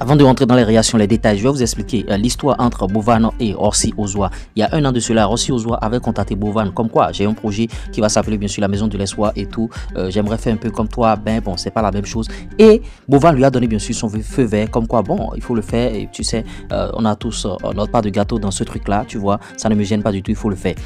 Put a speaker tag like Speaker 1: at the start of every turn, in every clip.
Speaker 1: Avant de rentrer dans les réactions, les détails, je vais vous expliquer l'histoire entre Bovan et Rossi Ozoa. Il y a un an de cela, Rossi Ozoa avait contacté Bovan comme quoi j'ai un projet qui va s'appeler bien sûr la Maison de l'Espoir et tout. J'aimerais faire un peu comme toi, ben bon, c'est pas la même chose. Et Bovan lui a donné bien sûr son feu vert comme quoi bon, il faut le faire et tu sais, on a tous notre part de gâteau dans ce truc-là, tu vois, ça ne me gêne pas du tout, il faut le faire.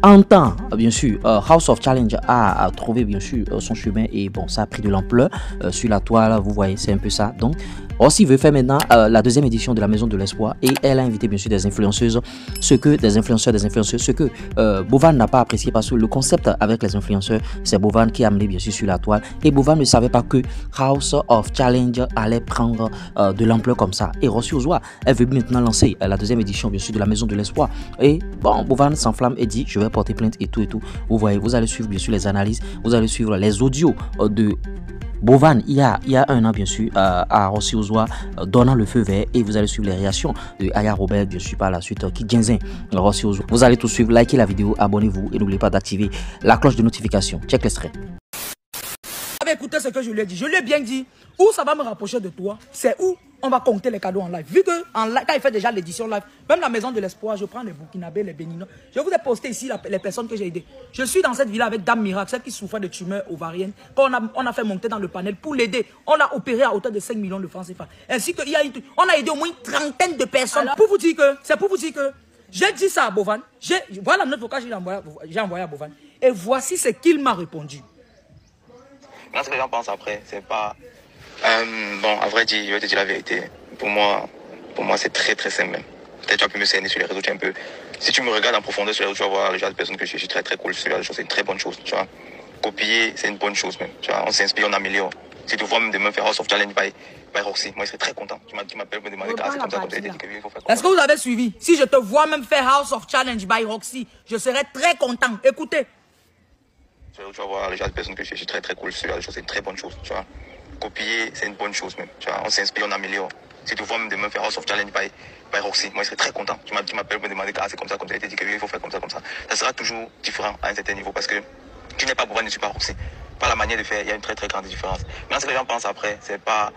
Speaker 1: En temps, bien sûr, House of Challenge a trouvé bien sûr son chemin et bon, ça a pris de l'ampleur sur la toile, vous voyez, c'est un peu ça. Donc, Rossi veut faire maintenant la deuxième édition de la Maison de l'Espoir et elle a invité bien sûr des influenceuses, ce que Bovan n'a pas apprécié parce que le concept avec les influenceurs, c'est Bovan qui a amené bien sûr sur la toile et Bovan ne savait pas que House of Challenge allait prendre de l'ampleur comme ça. Et Rossi Ozoa, elle veut maintenant lancer la deuxième édition bien sûr de la Maison de l'Espoir et bon, Bovan s'enflamme et dit je vais porter plainte et tout et tout. Vous voyez, vous allez suivre bien sûr les analyses, vous allez suivre les audios de Bovan il y a un an bien sûr à Rossi Ozoa donnant le feu vert et vous allez suivre les réactions de Aya Robert bien sûr par la suite qui Genzin Rossi Ozoa. Vous allez tout suivre, likez la vidéo, abonnez-vous et n'oubliez pas d'activer la cloche de notification. Check l'extrait.
Speaker 2: Écoutez ce que je lui ai dit, je lui ai bien dit, où ça va me rapprocher de toi, c'est où on va compter les cadeaux en live. Vu que quand il fait déjà l'édition live, même la Maison de l'Espoir, je prends les Burkinabés, les Béninois, je vous ai posté ici les personnes que j'ai aidées. Je suis dans cette villa avec Dame Miracle, celle qui souffrait de tumeurs ovariennes, qu'on on a fait monter dans le panel pour l'aider. On l'a opéré à hauteur de 5 millions de francs CFA. Ainsi qu'il y a on a aidé au moins une trentaine de personnes. Alors, c'est pour vous dire que j'ai dit ça à Bovan, voilà notre vocal, j'ai envoyé à Bovan, et voici ce qu'il m'a répondu.
Speaker 3: Là, ce que les gens pensent après, c'est pas... bon, à vrai dire, je vais te dire la vérité. Pour moi c'est très très simple même. Peut-être tu as pu me cerner sur les réseaux, tu es un peu... Si tu me regardes en profondeur sur les réseaux, tu vas voir le genre de personne que je suis très très cool. Ce genre de choses, c'est une très bonne chose, tu vois. Copier, c'est une bonne chose même, tu vois. On s'inspire, on améliore. Si tu vois même demain faire House of Challenge by Roxy, moi je serais très content. Tu m'appelles pour me demander c'est comme ça comme tu as dit qu'il faut faire.
Speaker 2: Est-ce que vous avez suivi? Si je te vois même faire House of Challenge by Roxy, je serais très content. Écoutez.
Speaker 3: Tu vas voir le genre de personne que je suis très très cool. Ce genre de choses, c'est une très bonne chose, tu vois. Copier, c'est une bonne chose même, tu vois. On s'inspire, on améliore. Si tu vois même demain faire House of Challenge by Roxy, moi je serais très content. Tu m'appelles pour me demander c'est comme ça comme tu as été dit qu'il faut faire comme ça comme ça. Ça sera toujours différent à un certain niveau parce que tu n'es pas Bovan, je ne suis pas Roxy. Par la manière de faire, il y a une très très grande différence. Mais ce que les gens pensent après, c'est pas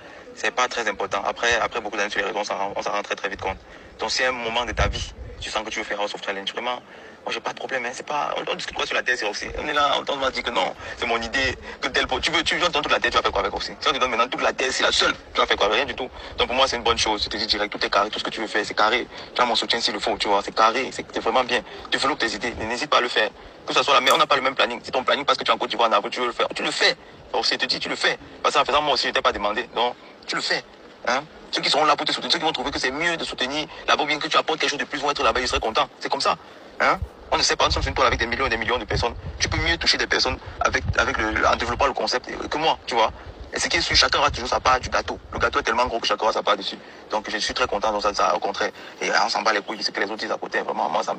Speaker 3: très important. Après beaucoup d'années sur les réseaux, on s'en rend très très vite compte. Donc si à un moment de ta vie, tu sens que tu veux faire House of Challenge, vraiment, moi j'ai pas de problème, hein. C'est pas, on discute quoi sur la tête, c'est Roxy. On est là, on va dire que non, c'est mon idée, que tel tu veux donner toute la tête, tu vas faire quoi avec Roxy? Si on te donne maintenant toute la tête, c'est la seule, tu vas faire quoi? Rien du tout. Donc pour moi c'est une bonne chose, je te dis direct, tout est carré, tout ce que tu veux faire, c'est carré. Tu as mon soutien s'il le faut, tu vois, c'est carré, c'est vraiment bien. Tu développes tes idées, n'hésite pas à le faire. Que ce soit là, mais on n'a pas le même planning. Si ton planning parce que tu es en Côte d'Ivoire, tu veux le faire, tu le fais. Roxy te dit, tu le fais. Parce qu'en faisant moi aussi, je t'ai pas demandé, donc tu le fais. Hein? Ceux qui seront là pour te soutenir, ceux qui vont trouver que c'est mieux de soutenir là-bas, bien que tu apportes quelque chose de plus, vont être là-bas, ils seraient contents. C'est comme ça. Hein? On ne sait pas, nous sommes sur une toile avec des millions et des millions de personnes. Tu peux mieux toucher des personnes en développant le concept que moi, tu vois. Et ce qui est sûr, chacun aura toujours sa part du gâteau. Le gâteau est tellement gros que chacun aura sa part dessus. Donc je suis très content dans ça, au contraire. Et on s'en bat les couilles, c'est que les autres disent à côté. Vraiment, moi, ça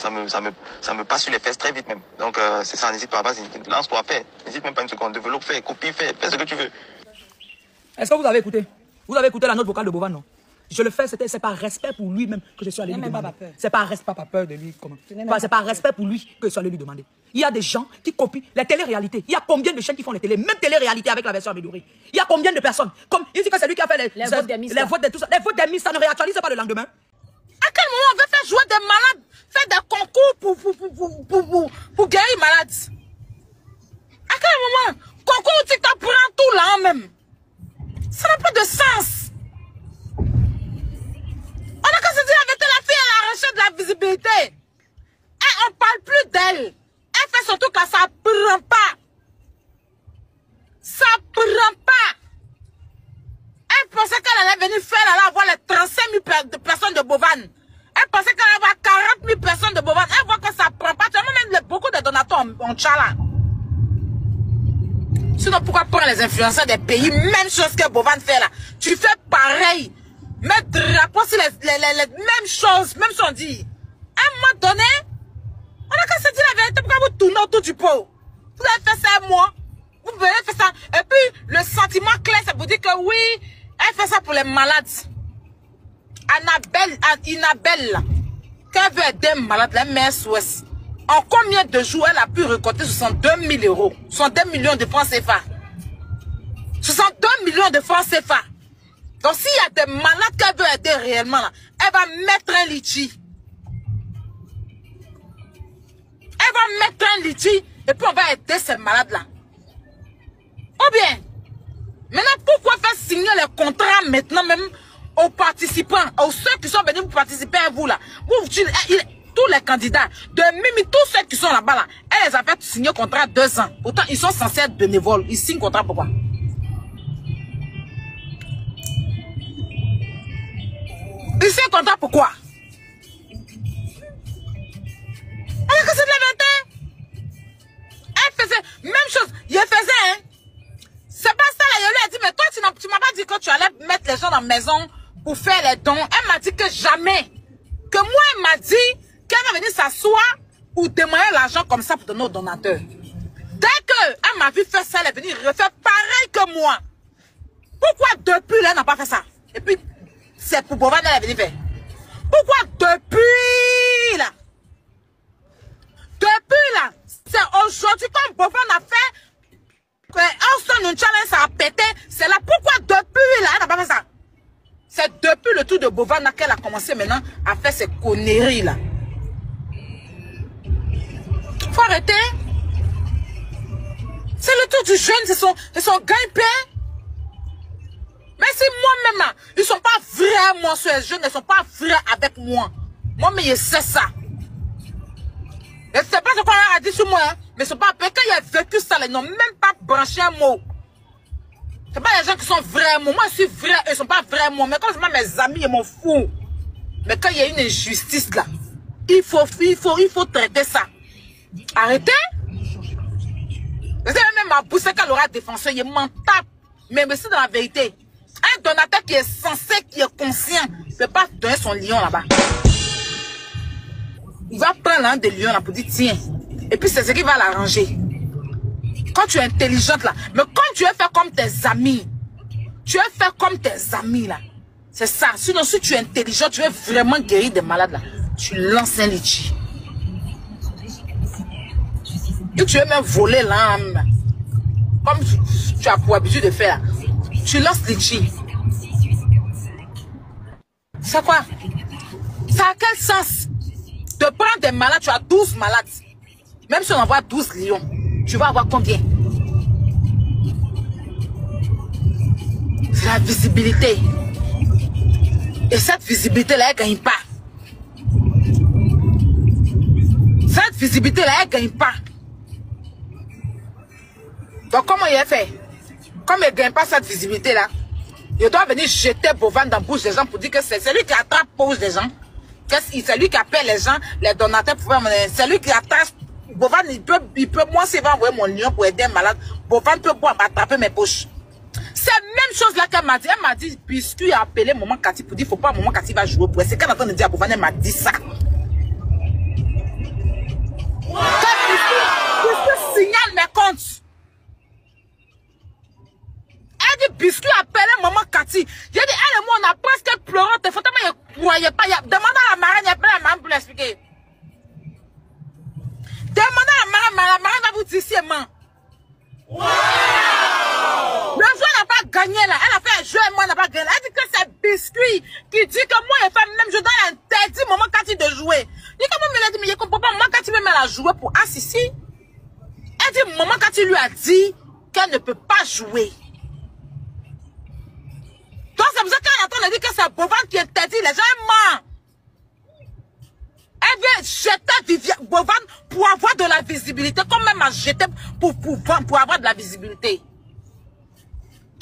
Speaker 3: me passe sur les fesses très vite même. Donc c'est ça, n'hésite pas, vas-y, lance-toi, fais. N'hésite même pas une seconde, développe, fais, copie, fais ce que tu veux.
Speaker 2: Est-ce que vous avez écouté? Vous avez écouté la note vocale de Bovan, non? Je le fais, c'est par respect pour lui-même que je suis allé lui demander. C'est pas respect, pas peur de lui. C'est par respect pour lui que je suis allé lui demander. Il y a des gens qui copient les téléréalités. Il y a combien de chaînes qui font les télé, même téléréalités avec la version améliorée. Il y a combien de personnes? Comme il dit que c'est lui qui a fait les votes des Miss. Les votes des Miss, ça ne réactualise pas le lendemain.
Speaker 4: À quel moment on veut faire jouer des malades, faire des concours pour guérir malades? À quel moment? Concours où TikTok prend tout là même. Ça n'a pas de sens. On a qu'à se dire avec la fille, elle a arraché de la visibilité. Et on parle plus d'elle. Elle fait surtout que ça prend pas. Ça prend pas. Elle pensait qu'elle allait venir faire, elle allait avoir les 35 000 personnes de Bovan. Elle pensait qu'elle allait avoir 40 000 personnes de Bovan. Elle voit que ça prend pas. Tu vois, même beaucoup de donateurs en tchala. Sinon, pourquoi prendre les influenceurs des pays, même chose que Bovan fait là? Tu fais pareil. Mettre drapeau sur les mêmes choses, même si on dit. À un moment donné, on a qu'à se dire la vérité, pourquoi vous tournez autour du pot? Vous avez fait ça un mois, vous venez faire ça. Et puis, le sentiment clair, c'est pour dire que oui, elle fait ça pour les malades. Inabelle, là, qu'elle veut aider les malades, la mère Suez. En combien de jours elle a pu récolter 62 000 euros, 62 millions de francs CFA? 62 millions de francs CFA. Donc s'il y a des malades qu'elle veut aider réellement, là, elle va mettre un litchi. Elle va mettre un litchi et puis on va aider ces malades-là. Ou bien, maintenant pourquoi faire signer les contrats maintenant même aux participants, aux ceux qui sont venus pour participer à vous là. Vous, tous les candidats, de Mimi, tous ceux qui sont là-bas là, elle les a fait signer contrat 2 ans. Pourtant, ils sont censés être bénévoles. Ils signent contrat pourquoi? Ils signent contrat pourquoi? Alors que c'est de la vérité. Elle faisait, même chose, il faisait, hein. C'est pas ça là, il lui a dit, mais toi, tu m'as pas dit que tu allais mettre les gens dans la maison pour faire les dons. Elle m'a dit que jamais. Que moi, elle m'a dit qu'elle va venir s'asseoir ou demander l'argent comme ça pour donner aux donateurs. Dès qu'elle m'a vu faire ça, elle est venue refaire pareil que moi. Pourquoi depuis là, elle n'a pas fait ça? Et puis, c'est pour Bovan, elle est venue faire. Pourquoi depuis là? Depuis là, c'est aujourd'hui comme Bovan a fait. Un challenge, ça a pété. C'est là pourquoi depuis là, elle n'a pas fait ça. C'est depuis le tour de Bovan qu'elle a commencé maintenant à faire ces conneries là. Faut arrêter. C'est le tour du jeune, c'est son gagne-pain. Mais si moi-même là, ils ne sont pas vraiment sur les jeunes, ils ne sont pas vrais avec moi. Moi-même, je sais ça. Et c'est pas ce qu'on a dit sur moi, hein. Mais c'est pas, quand il a vécu ça, ils n'ont même pas branché un mot. C'est pas les gens qui sont vraiment, moi je suis vrai, ils sont pas vraiment, mais quand je mets mes amis, ils m'en foutent. Mais quand il y a une injustice là, il faut traiter ça. Arrêtez. Vous savez, même ma bouche, qu'elle aura défenseur, il est mentable. Mais c'est dans la vérité. Un donateur qui est censé, qui est conscient, ne peut pas donner son lion là-bas. Il va prendre un des lions là pour dire tiens. Et puis c'est ce qui va l'arranger. Quand tu es intelligente là, mais quand tu veux faire comme tes amis, tu veux faire comme tes amis là. C'est ça. Sinon, si tu es intelligent, tu veux vraiment guérir des malades là, tu lances un litchi. Et tu veux même voler l'âme. Comme tu as pour habitude de faire là. Tu lances litchi. C'est quoi? Ça a quel sens? De prendre des malades, tu as 12 malades. Même si on envoie 12 lions, tu vas avoir combien? C'est la visibilité. Et cette visibilité-là, elle ne gagne pas. Cette visibilité-là, elle ne gagne pas. Donc, comment il a fait? Comme il ne gagne pas cette visibilité-là, il doit venir jeter Bovan dans la bouche des gens pour dire que c'est lui qui attrape pose des gens. C'est lui qui appelle les gens, les donateurs pour faire. C'est lui qui attrape. Bovan, il peut, moi, s'il va envoyer mon lion pour aider un malade, Bovan peut attraper mes poches. C'est la même chose là qu'elle m'a dit. Elle m'a dit, puisqu'il a appelé Maman Cathy pour dire, faut pas Maman Cathy va jouer pour elle. C'est qu'elle est en train de dire à Bovan, elle m'a dit ça. Puisque signale mes comptes. Elle dit, Biscuit a appelé Maman Cathy. J'ai dit, elle et moi, on a presque pleuré. Tes photos, mais je ne croyais pas. Demande à la marraine, il y a plein de marraine pour l'expliquer. Demandez à la marraine va vous dire si elle ment. Wow! Le jeu n'a pas gagné là. Elle a fait un jeu et moi n'a pas gagné. Elle dit que c'est Biscuit qui dit que moi, les femmes, même je dois interdire Maman Cathy de jouer. Il dit que moi, elle a dit, mais je ne comprends pas. Maman Cathy même elle a joué pour Assisi. Elle dit, Maman Cathy lui a dit qu'elle ne peut pas jouer. Donc c'est pour ça qu'elle est en train de dire que c'est Bovan qui interdit. Les gens mentent. Elle veut jeter Bovan pour avoir de la visibilité, comme même à jeter pour avoir de la visibilité.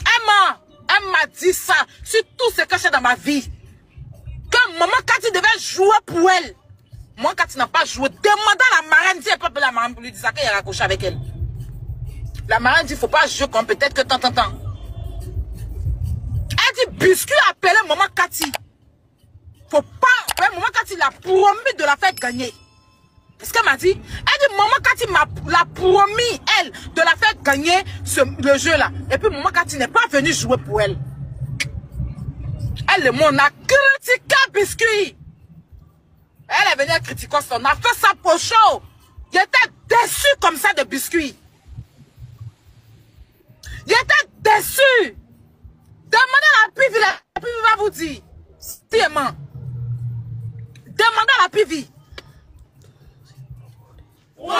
Speaker 4: Elle m'a dit ça sur tout ce que j'ai dans ma vie. Que Maman Cathy devait jouer pour elle. Maman Cathy n'a pas joué. Demandez à la marraine, si elle peut appeler la marraine pour lui dire ça, qu'il a raccroché avec elle. La marraine dit, il ne faut pas jouer comme peut-être que tant. Elle dit, Biscuit a appelé Maman Cathy. Faut pas, Maman Cathy l'a promis de la faire gagner. C'est ce qu'elle m'a dit. Elle dit, Maman Cathy l'a promis, elle, de la faire gagner le jeu là. Et puis Maman Cathy n'est pas venue jouer pour elle. Elle et moi, on a critiqué Biscuit. Elle est venue critiquer ça. On a fait ça pour show. J'étais déçu comme ça de Biscuit. J'étais déçu. Demandez à la vous dire, sérieusement, demandez à la PV. Wow!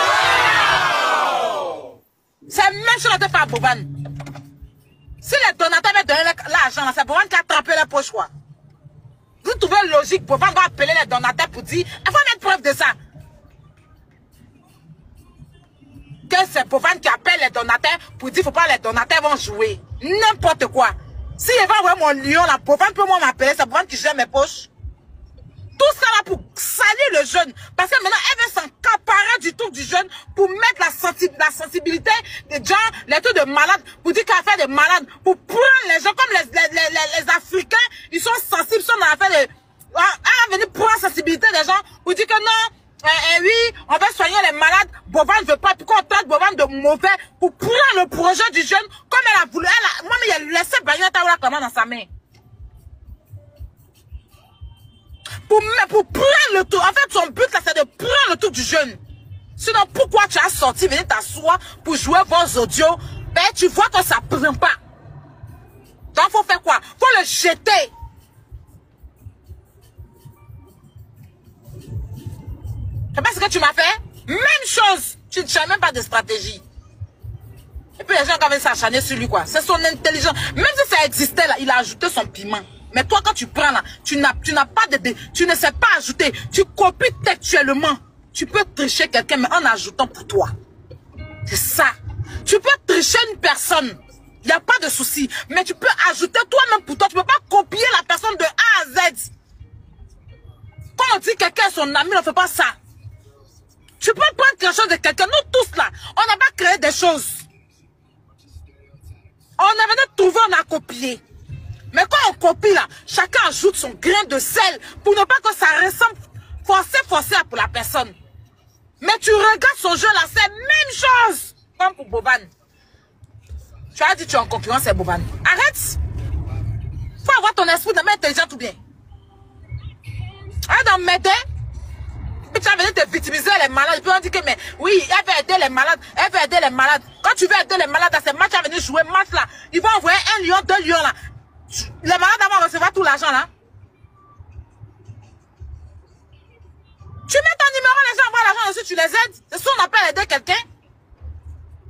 Speaker 4: C'est même chose qu'on a fait à Boban. Si les donateurs avaient donné l'argent, c'est Boban qui a attrapé les poches, quoi. Vous trouvez logique, Boban va appeler les donateurs pour dire, il faut mettre preuve de ça. Que c'est Boban qui appelle les donateurs pour dire, il ne faut pas les donateurs vont jouer. N'importe quoi. Si il va voir mon lion, la Boban peut moi m'appeler, c'est Boban qui gère mes poches. Tout ça là pour salir le jeune. Parce que maintenant, elle veut s'encaparer du truc du jeune pour mettre la sensibilité des gens, les trucs de malades, pour dire qu'elle a fait des malades, pour prendre les gens comme les Africains, ils sont sensibles, ils sont dans l'affaire de... Elle est venue prendre la sensibilité des gens pour dire que non, oui, on va soigner les malades, Boban ne veut pas, pourquoi on traite Boban de mauvais, pour prendre le projet du jeune, comme elle a voulu, moi-même, elle a laissé Bagnon Taoula clairement dans sa main. Pour prendre le tour. En fait, son but là, c'est de prendre le tour du jeune. Sinon, pourquoi tu as sorti, venir t'asseoir pour jouer vos audios? Ben, tu vois que ça ne prend pas. Donc, il faut faire quoi? Il faut le jeter. Tu sais pas ce que tu m'as fait? Même chose. Tu ne sais même pas de stratégie. Et puis, les gens qui avaient s'acharner sur lui, quoi. C'est son intelligence. Même si ça existait là, il a ajouté son piment. Mais toi, quand tu prends là, tu n'as pas tu ne sais pas ajouter. Tu copies textuellement. Tu peux tricher quelqu'un, mais en ajoutant pour toi. C'est ça. Tu peux tricher une personne. Il n'y a pas de souci. Mais tu peux ajouter toi-même pour toi. Tu ne peux pas copier la personne de A à Z. Quand on dit quelqu'un est son ami, on ne fait pas ça. Tu peux prendre quelque chose de quelqu'un. Nous tous là, on n'a pas créé des choses. On a venu trouver, on a copié. Mais quand on copie là, chacun ajoute son grain de sel pour ne pas que ça ressemble forcé pour la personne. Mais tu regardes son jeu là, c'est même chose. Comme pour Boban. Tu as dit tu es en concurrence avec Boban. Arrête. Faut avoir ton esprit de main intelligent tout bien. Arrête d'en m'aider. Puis tu vas venir te victimiser les malades. Puis on dit que mais oui, elle veut aider les malades. Elle veut aider les malades. Quand tu veux aider les malades, à ces matchs, elle va venir jouer match là. Ils vont envoyer 1 lion, 2 lions là. Les malades vont recevoir tout l'argent là. Tu mets ton numéro, les gens envoient l'argent dessus, tu les aides. C'est ça qu'on appelle aider quelqu'un.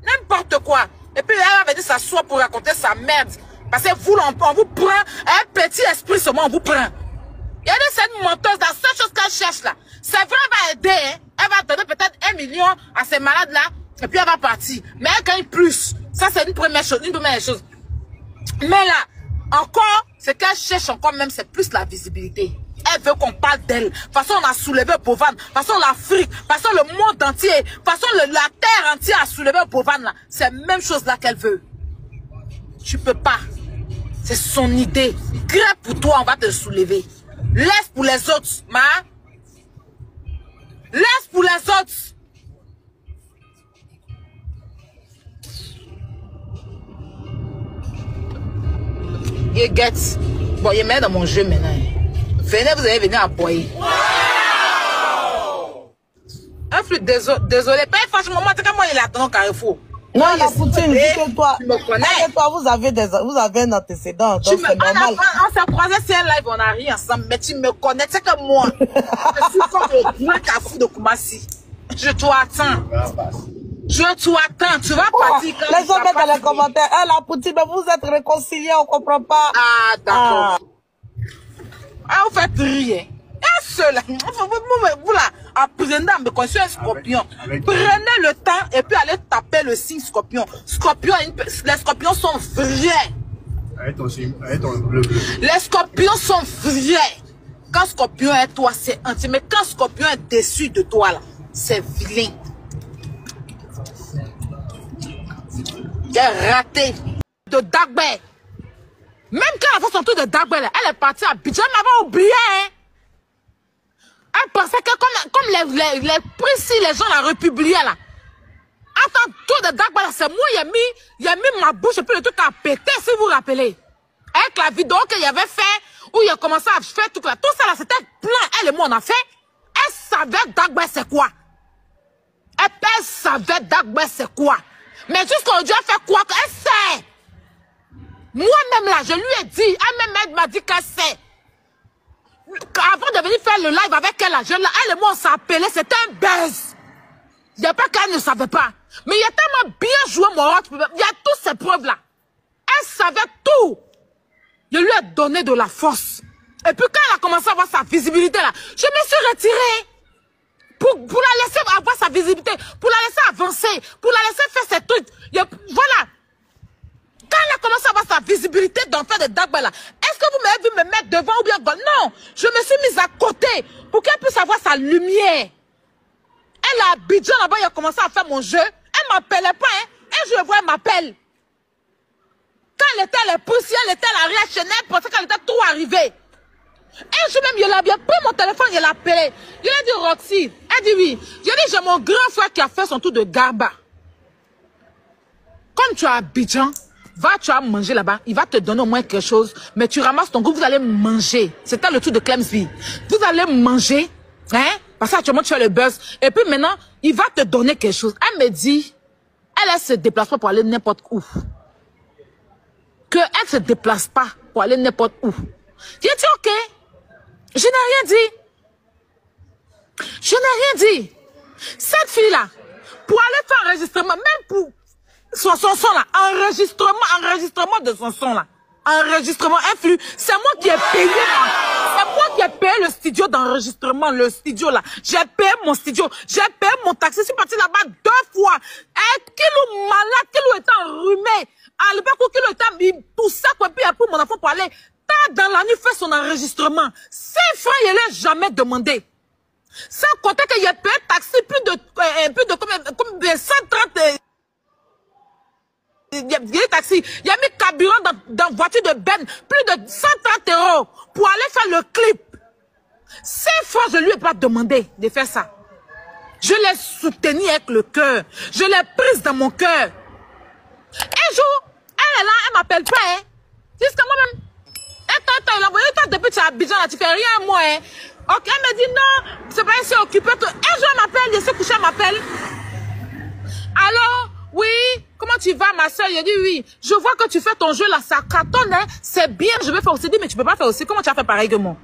Speaker 4: N'importe quoi. Et puis elle va venir s'asseoir pour raconter sa merde. Parce que vous, on vous prend un petit esprit seulement, on vous prend. Il y a cette menteuse, la seule chose qu'elle cherche là. C'est vrai, elle va aider. Hein. Elle va donner peut-être 1 million à ces malades là. Et puis elle va partir. Mais elle gagne plus. Ça, c'est une première chose. Mais là, encore, ce qu'elle cherche encore même, c'est plus la visibilité. Elle veut qu'on parle d'elle. De toute façon, on a soulevé Bovan. De toute façon, l'Afrique. De toute façon, le monde entier. De toute façon, la terre entière a soulevé Bovan là. C'est la même chose là qu'elle veut. Tu peux pas. C'est son idée. Grève pour toi, on va te soulever. Laisse pour les autres, ma. Laisse pour les autres. You get. Bon, il met dans mon jeu maintenant. Venez, vous allez venir aboyer. Wow! Un flûte, désolé. Pas franchement, moi, c'est comme moi, il attend au Carrefour.
Speaker 5: Non, la Poutine, dis que toi,
Speaker 4: tu me connais.
Speaker 5: toi, vous avez un antécédent, donc c'est normal.
Speaker 4: On s'est croisés sur un live, on a ri ensemble, mais tu me connais, c'est que moi, je suis comme le grand Carrefour de Koumassi. Je t'attends. Je t'attends, tu vas partir quand
Speaker 5: les gens mettent dans les commentaires, ah, la Poutine, mais vous êtes réconciliés, on comprend pas.
Speaker 4: Ah, d'accord. Ah, vous faites rire. Un seul, vous là, apprenez à me construire un scorpion. Prenez le temps et puis allez taper le signe scorpion. Scorpion, les scorpions sont vrais. Les scorpions sont vrais. Quand scorpion est toi, c'est entier. Mais quand scorpion est déçu de toi, là, c'est vilain. J'ai raté de Dagbe. Même quand elle a fait son tour de Dagbe, elle est partie à Abidjan, elle m'avait oublié. Hein? Elle pensait que comme les prix, si les gens la republiaient là. Attends, tour de Dagbe, c'est moi, il a mis ma bouche et puis le truc a pété, si vous vous rappelez. Avec la vidéo qu'il avait fait, où il a commencé à faire tout là. Tout ça là, c'était plein. Elle et moi, on a fait. Elle savait Dagbe c'est quoi. Elle savait Dagbe c'est quoi. Mais jusqu'aujourd'hui, elle fait quoi? Elle sait. Moi-même là, je lui ai dit, elle m'a dit qu'elle sait. Avant de venir faire le live avec elle, elle et moi on s'appelait, c'était un buzz. Il n'y a pas qu'elle ne savait pas. Mais il a tellement bien joué mon rôle, il y a toutes ces preuves là. Elle savait tout. Je lui ai donné de la force. Et puis quand elle a commencé à avoir sa visibilité là, je me suis retirée. Pour la laisser avoir sa visibilité, pour la laisser avancer, pour la laisser faire ses trucs. Voilà. Quand elle a commencé à avoir sa visibilité d'en faire des dagbas là, est-ce que vous m'avez vu me mettre devant ou bien non? Je me suis mise à côté pour qu'elle puisse avoir sa lumière. Elle a Abidjan là-bas, il a commencé à faire mon jeu. Elle m'appelait pas, hein. Et je vois, elle m'appelle. Quand elle était à la poussière, elle était à la Ria Chanel, elle pensait qu'elle était trop arrivée. Et je l'ai bien pris mon téléphone, il l'a appelé. Je lui ai dit, Roxy, elle dit oui. Je lui ai dit, j'ai mon grand frère qui a fait son tour de Garba. Comme tu as Abidjan, tu vas manger là-bas, il va te donner au moins quelque chose, mais tu ramasses ton groupe, vous allez manger. C'était le tour de Clemsville. Vous allez manger, hein, parce que actuellement tu as le buzz, et puis maintenant, il va te donner quelque chose. Elle me dit, elle se déplace pas pour aller n'importe où. Qu'elle se déplace pas pour aller n'importe où. J'ai dit, ok, je n'ai rien dit. Je n'ai rien dit. Cette fille-là, pour aller faire enregistrement, même pour son son là, enregistrement de son son là, enregistrement influx, c'est moi qui ai payé, c'est moi qui ai payé le studio d'enregistrement, le studio là, j'ai payé mon studio, j'ai payé mon taxi, je suis parti là-bas 2 fois, et Kilo malade, Kilo était enrhumé, à l'époque où Kilo était tout ça, quoi, puis après mon enfant pour aller, dans la nuit fait son enregistrement, 5 francs, il n'a jamais demandé. Sans compter qu'il y a payé taxi, plus de combien, 130 il y a taxi, il y a mis carburant dans voiture de Ben, plus de 130 € pour aller faire le clip. 5 fois, je lui ai pas demandé de faire ça. Je l'ai soutenu avec le cœur. Je l'ai prise dans mon cœur. Un jour, elle est là, elle m'appelle pas, hein. Jusqu'à moi-même. Attends, il a envoyé toi depuis que tu es à Abidjan, là, tu fais rien, moi, hein. Ok, elle me dit non, c'est pas ainsi occupé. Un jour, elle m'appelle, je sais coucher, elle m'appelle. Alors, oui, comment tu vas, ma soeur? Je dis oui. Je vois que tu fais ton jeu là, ça cartonne, hein. C'est bien, je vais faire aussi. Mais tu peux pas faire aussi. Comment tu as fait pareil que moi?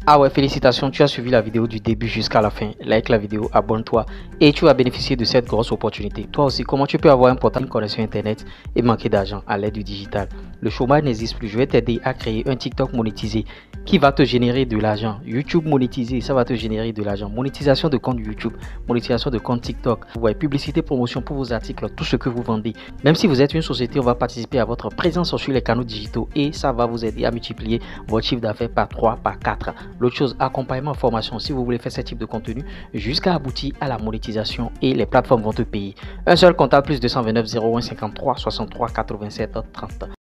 Speaker 1: Ah ouais, félicitations, tu as suivi la vidéo du début jusqu'à la fin. Like la vidéo, abonne-toi et tu vas bénéficier de cette grosse opportunité. Toi aussi, comment tu peux avoir un portable, une connexion internet et manquer d'argent à l'aide du digital? Le chômage n'existe plus. Je vais t'aider à créer un TikTok monétisé qui va te générer de l'argent. YouTube monétisé, ça va te générer de l'argent. Monétisation de compte YouTube, monétisation de compte TikTok. Vous voyez, publicité, promotion pour vos articles, tout ce que vous vendez. Même si vous êtes une société, on va participer à votre présence sur les canaux digitaux et ça va vous aider à multiplier votre chiffre d'affaires par 3, par 4. L'autre chose, accompagnement, formation, si vous voulez faire ce type de contenu jusqu'à aboutir à la monétisation et les plateformes vont te payer. Un seul comptable plus 229 01 53 63 87 30.